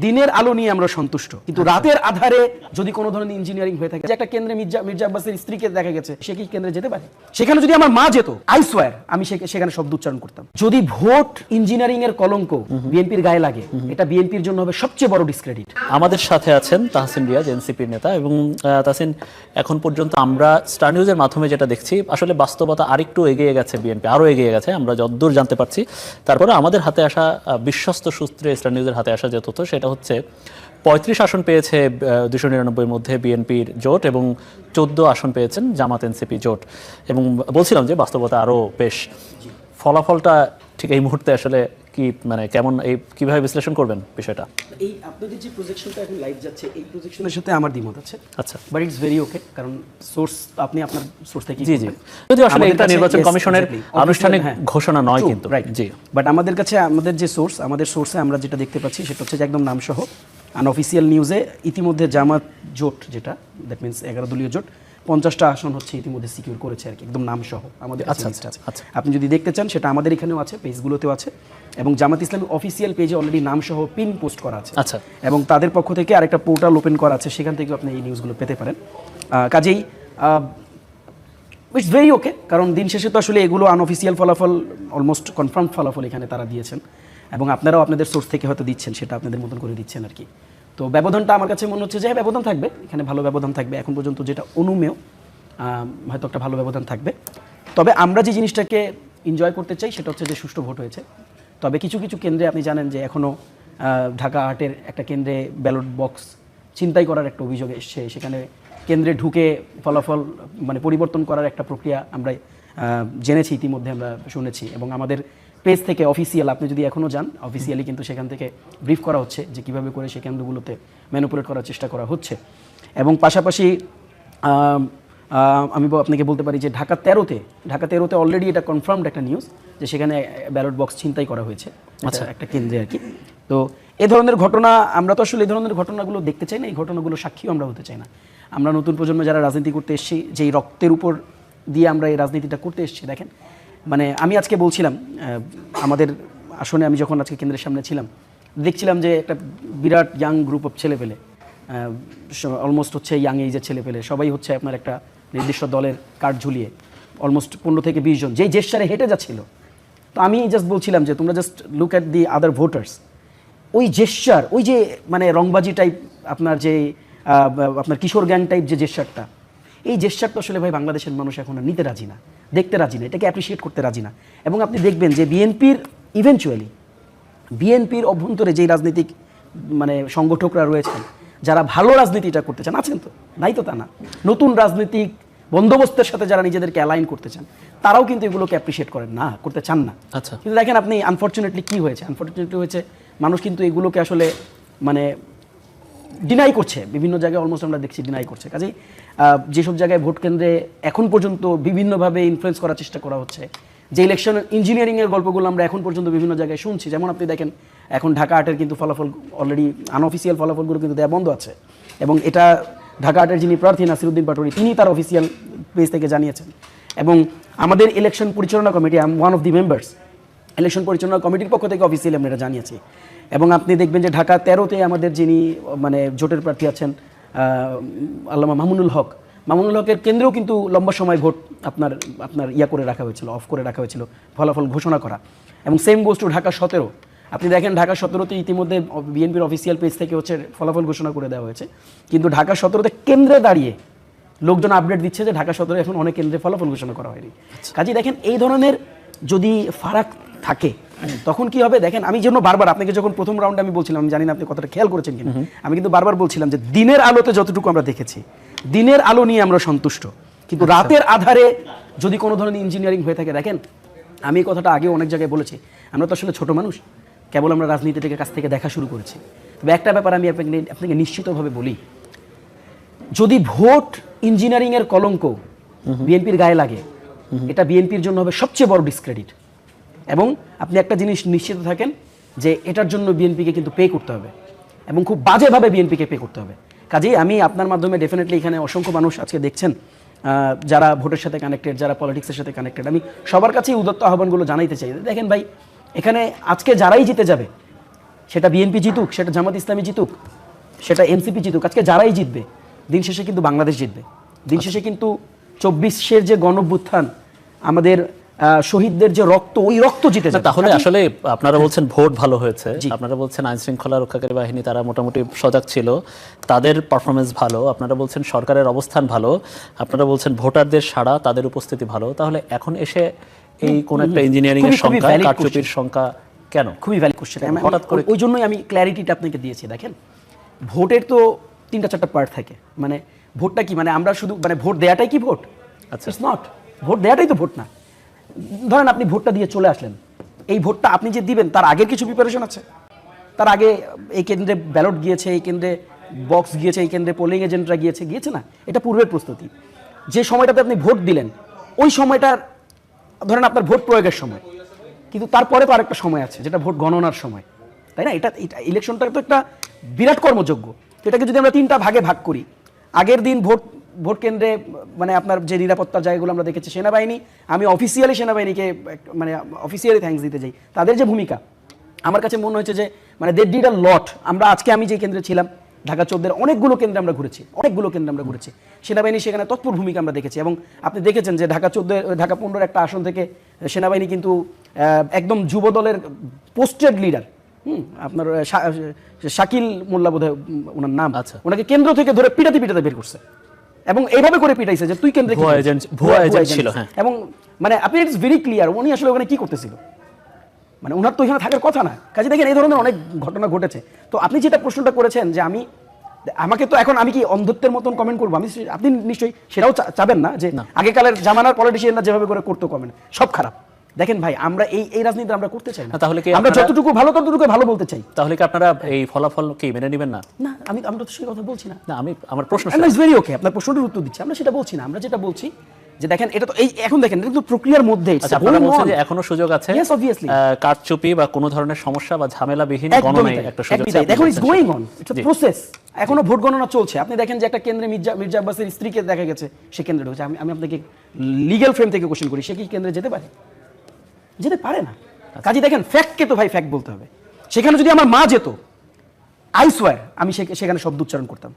দিনের আলো নিয়ে আমরা সন্তুষ্ট, কিন্তু রাতের আধারে যদি কোনো ধরনের ইঞ্জিনিয়ারিং হয়ে থাকে, যে একটা কেন্দ্রে মির্জা আব্বাসের স্ত্রীকে দেখা গেছে, সে কি কেন্দ্রে যেতে পারে? সেখানে যদি আমার মা যেত, আই সোয়ার আমি সেখানে শব্দ উচ্চারণ করতাম। যদি ভোট ইঞ্জিনিয়ারিং এর কলঙ্ক বিএনপির গায়ে লাগে, এটা বিএনপির জন্য হবে সবচেয়ে বড় ডিসক্রেডিট। আমাদের সাথে আছেন তাহসিন রিয়াজ, এনসিপির নেতা। এবং তাহসিন, এখন পর্যন্ত আমরা স্টার নিউজের মাধ্যমে যেটা দেখছি, আসলে বাস্তবতা আরেকটু এগিয়ে গেছে, বিএনপি আরও এগিয়ে গেছে, আমরা যতদূর জানতে পারছি। তারপরে আমাদের হাতে আসা বিশ্বস্ত সূত্রে স্টার নিউজের হাতে আসা যে তথ্য, সেটা হচ্ছে 35 আসন পেয়েছে 299-র মধ্যে বিএনপির জোট, এবং 14 আসন পেয়েছেন জামাত এনসিপি জোট। এবং বলছিলাম যে বাস্তবতা আরও বেশ, ফলাফলটা ঠিক এই মুহূর্তে আসলে কি, মানে কেমন, এই কিভাবে বিশ্লেষণ করবেন বিষয়টা? এই আপনাদের যে প্রজেকশনটা এখন লাইভ যাচ্ছে, এই প্রজেকশনের সাথে আমার দ্বিমত আছে। আচ্ছা, বাট ইটস ভেরি ওকে, কারণ সোর্স আপনি আপনার সোর্স থেকে জি জি, যদিও আসলে এটা নির্বাচন কমিশনের আনুষ্ঠানিক ঘোষণা নয়, কিন্তু জি, বাট আমাদের কাছে আমাদের যে সোর্স, আমাদের সোর্সে আমরা যেটা দেখতে পাচ্ছি সেটা হচ্ছে যে একদম নামসহ আনঅফিসিয়াল নিউজে ইতিমধ্যে জামাত জোট, যেটা দ্যাট মিনস 11 দলীয় জোট, 50টা আসন হচ্ছে ইতিমধ্যে সিকিউর করেছে আর কি, একদম নাম সহ আমাদের কাছে লিস্ট আছে। আপনি যদি দেখতে চান সেটা আমাদের এখানেও আছে, পেজগুলোতেও আছে, এবং জামাত ইসলামী অফিসিয়াল পেজে অলরেডি নাম সহ পিন পোস্ট করা আছে। আচ্ছা, এবং তাদের পক্ষ থেকে আরেকটা পোর্টাল ওপেন করা আছে, সেখান থেকেও আপনি এই নিউজগুলো পেতে পারেন। কাজেই ইটস ভেরি ওকে, কারণ দিন শেষে তো আসলে এগুলো আনঅফিসিয়াল ফলাফল, অলমোস্ট কনফার্ম ফলাফল এখানে তারা দিয়েছেন, এবং আপনারাও আপনাদের সোর্স থেকে হয়তো দিচ্ছেন, সেটা আপনাদের মতন করে দিচ্ছেন আর কি। তো ব্যবধানটা আমার কাছে মনে হচ্ছে যে ব্যবধান থাকবে, এখানে ভালো ব্যবধান থাকবে, এখন পর্যন্ত যেটা অনুমেয় হয়তো একটা ভালো ব্যবধান থাকবে। তবে আমরা যে জিনিসটাকে এনজয় করতে চাই সেটা হচ্ছে যে সুষ্ঠু ভোট হয়েছে। তবে কিছু কিছু কেন্দ্রে আপনি জানেন যে এখনও ঢাকা 8-এর একটা কেন্দ্রে ব্যালট বক্স ছিনতাই করার একটা অভিযোগ এসছে, সেখানে কেন্দ্রে ঢুকে ফলাফল মানে পরিবর্তন করার একটা প্রক্রিয়া আমরা জেনেছি, ইতিমধ্যে আমরা শুনেছি, এবং আমাদের পেজ থেকে অফিসিয়াল, আপনি যদি এখনও যান অফিসিয়ালি কিন্তু সেখান থেকে ব্রিফ করা হচ্ছে যে কীভাবে করে সেই কেন্দ্রগুলোতে ম্যানিপুলেট করার চেষ্টা করা হচ্ছে। এবং পাশাপাশি আমি আপনাকে বলতে পারি যে ঢাকা 13-তে অলরেডি এটা কনফার্মড একটা নিউজ যে সেখানে ব্যালট বক্স ছিনতাই করা হয়েছে, আচ্ছা, একটা কেন্দ্রে আর কি। তো এই ধরনের ঘটনা, আমরা তো আসলে এই ধরনের ঘটনাগুলো দেখতে চাই না, এই ঘটনাগুলো সাক্ষীও আমরা হতে চাই না। আমরা নতুন প্রজন্ম যারা রাজনীতি করতে এসেছি, যেই রক্তের উপর দিয়ে আমরা এই রাজনীতিটা করতে এসেছি, দেখেন মানে আমি আজকে বলছিলাম আমাদের আসনে, আমি যখন আজকে কেন্দ্রের সামনে ছিলাম, দেখছিলাম যে একটা বিরাট ইয়াং গ্রুপ অফ ছেলেপেলে, অলমোস্ট হচ্ছে ইয়াং এইজের ছেলেপেলে, সবাই হচ্ছে আপনার একটা নির্দিষ্ট দলের কার্ড ঝুলিয়ে অলমোস্ট 15 থেকে 20 জন, যেই জেস্টারে হেঁটে যাচ্ছিল। তো আমি জাস্ট বলছিলাম যে তোমরা just look at the other voters, ওই জেস্টার, ওই যে মানে রংবাজি টাইপ, আপনার যে আপনার কিশোর গ্যাং টাইপ যে জেস্টারটা, এই জেস্টারটা আসলে ভাই বাংলাদেশের মানুষ এখন নিতে রাজি না, দেখতে রাজি না, এটাকে অ্যাপ্রিসিয়েট করতে রাজি না। এবং আপনি দেখবেন যে বিএনপির অভ্যন্তরে যেই রাজনৈতিক মানে সংগঠকরা রয়েছেন, যারা ভালো রাজনীতিটা করতে চান, আছেন তো, নাই তো তা না, নতুন রাজনৈতিক বন্দোবস্তের সাথে যারা নিজেদেরকে অ্যালাইন করতে চান, তারাও কিন্তু এগুলোকে অ্যাপ্রিসিয়েট করেন না, করতে চান না। আচ্ছা, কিন্তু দেখেন আপনি আনফর্চুনেটলি কি হয়েছে, মানুষ কিন্তু এগুলোকে আসলে মানে ডিনাই করছে, বিভিন্ন জায়গায় অলমোস্ট আমরা দেখছি ডিনাই করছে। কাজেই যেসব জায়গায় ভোট কেন্দ্রে এখন পর্যন্ত বিভিন্নভাবে ইনফ্লুয়েন্স করার চেষ্টা করা হচ্ছে, যে ইলেকশন ইঞ্জিনিয়ারিংয়ের গল্পগুলো আমরা এখন পর্যন্ত বিভিন্ন জায়গায় শুনছি, যেমন আপনি দেখেন এখন ঢাকা 8-এর কিন্তু ফলাফল অলরেডি আনঅফিসিয়াল ফলাফলগুলো কিন্তু দেওয়া বন্ধ আছে, এবং এটা ঢাকা 8-এর যিনি প্রার্থী নাসিরউদ্দিন পাটোয়ারি, তিনি তার অফিসিয়াল পেজ থেকে জানিয়েছেন। এবং আমাদের ইলেকশন পরিচালনা committee, I am one of the members, election পরিচালনা কমিটির পক্ষ থেকে অফিসিয়ালি আমরা এটা জানিয়েছি। এবং আপনি দেখবেন যে ঢাকা 13-তে আমাদের যিনি মানে জোটের প্রার্থী আছেন আল্লামা মামুনুল হকের কেন্দ্রেও কিন্তু লম্বা সময় ভোট আপনার করে রাখা হয়েছিল, অফ করে রাখা হয়েছিল ফলাফল ঘোষণা করা। এবং সেম গোজ টু ঢাকা 17, আপনি দেখেন ঢাকা 17-তে ইতিমধ্যে বিএনপির অফিসিয়াল পেজ থেকে হচ্ছে ফলাফল ঘোষণা করে দেওয়া হয়েছে, কিন্তু ঢাকা 17-তে কেন্দ্রে দাঁড়িয়ে লোকজন আপডেট দিচ্ছে যে ঢাকা 17 এখন অনেক কেন্দ্রে ফলাফল ঘোষণা করা হয়নি। কাজেই দেখেন এই ধরনের যদি ফারাক থাকে তখন কি হবে, দেখেন আমি যেন বারবার আপনাকে যখন প্রথম রাউন্ডে আমি বলছিলাম, আমি জানি না আপনি কতটা খেয়াল করেছেন কিনা, আমি কিন্তু বারবার বলছিলাম যে দিনের আলোতে যতটুকু আমরা দেখেছি, দিনের আলো নিয়ে আমরা সন্তুষ্ট, কিন্তু রাতের আধারে যদি কোনো ধরনের ইঞ্জিনিয়ারিং হয়ে থাকে, দেখেন আমি এই কথাটা আগে অনেক জায়গায় বলেছি, আমরা তো আসলে ছোট মানুষ, কেবল আমরা রাজনীতিটাকে কাছ থেকে দেখা শুরু করেছি। তবে একটা ব্যাপার আমি আপনাকে নিশ্চিতভাবে বলি, যদি ভোট ইঞ্জিনিয়ারিংয়ের কলঙ্ক বিএনপির গায়ে লাগে, এটা বিএনপির জন্য হবে সবচেয়ে বড় ডিসক্রেডিট। এবং আপনি একটা জিনিস নিশ্চিত থাকেন যে এটার জন্য বিএনপিকে কিন্তু পে করতে হবে, এবং খুব বাজেভাবে বিএনপিকে পে করতে হবে। কাজেই আমি আপনার মাধ্যমে ডেফিনেটলি এখানে অসংখ্য মানুষ আজকে দেখছেন যারা ভোটের সাথে কানেক্টেড, যারা পলিটিক্সের সাথে কানেক্টেড, আমি সবার কাছেই উদাত্ত আহ্বানগুলো জানাইতে চাই। দেখেন ভাই, এখানে আজকে যারাই জিতে যাবে সেটা বিএনপি জিতুক, সেটা জামাত ইসলামী জিতুক, সেটা এনসিপি জিতুক, আজকে যারাই জিতবে দিন শেষে কিন্তু বাংলাদেশ জিতবে। দিন শেষে কিন্তু 24-এর যে গণঅভ্যুত্থান, আমাদের শহীদদের যে রক্ত, ওই রক্ত জিতে যাবে। তাহলে আসলে আপনারা বলছেন ভোট ভালো হয়েছে, আপনারা বলছেন আইন শৃঙ্খলা রক্ষাকারী বাহিনী তারা মোটামুটি সজাগ ছিল, তাদের পারফরমেন্স ভালো, আপনারা বলছেন সরকারের অবস্থান ভালো, আপনারা বলছেন ভোটারদের সাড়া, তাদের উপস্থিতি ভালো, তাহলে এখন এসে এই কোন একটা ইঞ্জিনিয়ারিং এর সংখ্যা, কারচুপির সংখ্যা কেন? খুবই ভ্যালিড কোশ্চেন। হঠাৎ করে ওই জন্যই আমি ক্ল্যারিটিটা আপনাকে দিয়েছি। দেখেন, ভোটের তো 3-4টা পার্ট থাকে। মানে ভোটটা কি, মানে আমরা শুধু মানে ভোট দেওয়াটাই কি ভোট? আচ্ছা, ইটস নট। ভোট দেওয়াটাই তো ভোট না। ধরেন আপনি ভোটটা দিয়ে চলে আসলেন, এই ভোটটা আপনি যে দিবেন তার আগের কিছু প্রিপারেশন আছে। তার আগে এই কেন্দ্রে ব্যালট গিয়েছে, এই কেন্দ্রে বক্স গিয়েছে, এই কেন্দ্রে পোলিং এজেন্টরা গিয়েছে না, এটা পূর্বের প্রস্তুতি। যে সময়টাতে আপনি ভোট দিলেন ওই সময়টার, ধরেন আপনার ভোট প্রয়োগের সময়, কিন্তু তারপরে তো আরেকটা সময় আছে যেটা ভোট গণনার সময়, তাই না? এটা ইলেকশনটা তো একটা বিরাট কর্মযজ্ঞ। তো এটাকে যদি আমরা 3টা ভাগে ভাগ করি, আগের দিন ভোট কেন্দ্রে মানে আপনার যে নিরাপত্তার জায়গাগুলো আমরা দেখেছি, সেনাবাহিনী, আমি অফিসিয়ালি সেনাবাহিনীকে মানে অফিসিয়ালি থ্যাঙ্কস দিতে চাই, তাদের যে ভূমিকা আমার কাছে মনে হয়েছে যে মানে দে ডিড আ লট। আমরা আজকে আমি যে কেন্দ্রে ছিলাম ঢাকা 14-এর অনেকগুলো কেন্দ্রে আমরা ঘুরেছি, সেনাবাহিনী সেখানে তৎপর ভূমিকা আমরা দেখেছি। এবং আপনি দেখেছেন যে ঢাকা 15-র একটা আসন থেকে সেনাবাহিনী কিন্তু একদম যুব দলের পোস্টেড লিডার, আপনার শাকিল মোল্লা বোধহয় ওনার নাম, ওনাকে কেন্দ্র থেকে ধরে পিটাতে বের করছে এবং এইভাবে করে পিটাইছে যে তুই কেন্দ্রে ভুয়া এজেন্ট ছিল। হ্যাঁ, এবং মানে আপনি ইটস ভেরি ক্লিয়ার উনি আসলে ওখানে কি করতেছিল, মানে ওনার তো এখানে থাকার কথা না। কাজে দেখেন এই ধরনের অনেক ঘটনা ঘটেছে। তো আপনি যেটা প্রশ্নটা করেছেন যে আমাকে তো এখন আমি কি অন্ধত্বের মতন কমেন্ট করবো, আপনি নিশ্চয়ই সেটাও চাবেন না যে আগেকালের জামানার পলিটিশিয়ানরা যেভাবে করে করতো কমেন্ট সব খারাপ। দেখেন ভাই, আমরা এই রাজনীতি আমরা করতে চাই না। তাহলে কি আমরা যতটুকু ভালো ততটুকু ভালো বলতে চাই। তাহলে কি আপনারা এই ফলাফল কি মেনে নেবেন না? না, আমি তো সেই কথা বলছি না। আমি আমার প্রশ্ন ইটস ভেরি ওকে, আপনার প্রশ্নটার উত্তর দিচ্ছি, আমরা সেটা বলছি না। আমরা যেটা বলছি যে দেখেন এটা তো এখন দেখেন এটা তো প্রক্রিয়ার মধ্যে। আপনারা বলছেন যে এখনো সুযোগ আছে কারচুপি বা কোনো ধরনের সমস্যা বা ঝামেলাবিহীন গণনায় একটা সুযোগ আছে। দেখুন it's going on, it's a process, এখনো ভোট গণনা চলছে। আপনি দেখেন যে একটা কেন্দ্রে মির্জা আব্বাসের স্ত্রীকে দেখা গেছে সে কেন্দ্রে ঢুকছে। আমি আপনাকে লিগ্যাল ফ্রেম থেকে কোশ্চেন করি, সে কি কেন্দ্রে যেতে পারে না। কাজে দেখেন ফ্যাক্টকে তো ভাই ফ্যাক্ট বলতে হবে। সেখানে যদি আমার মা যেত, আই সোয়ার আমি সেখানে শব্দ উচ্চারণ করতাম।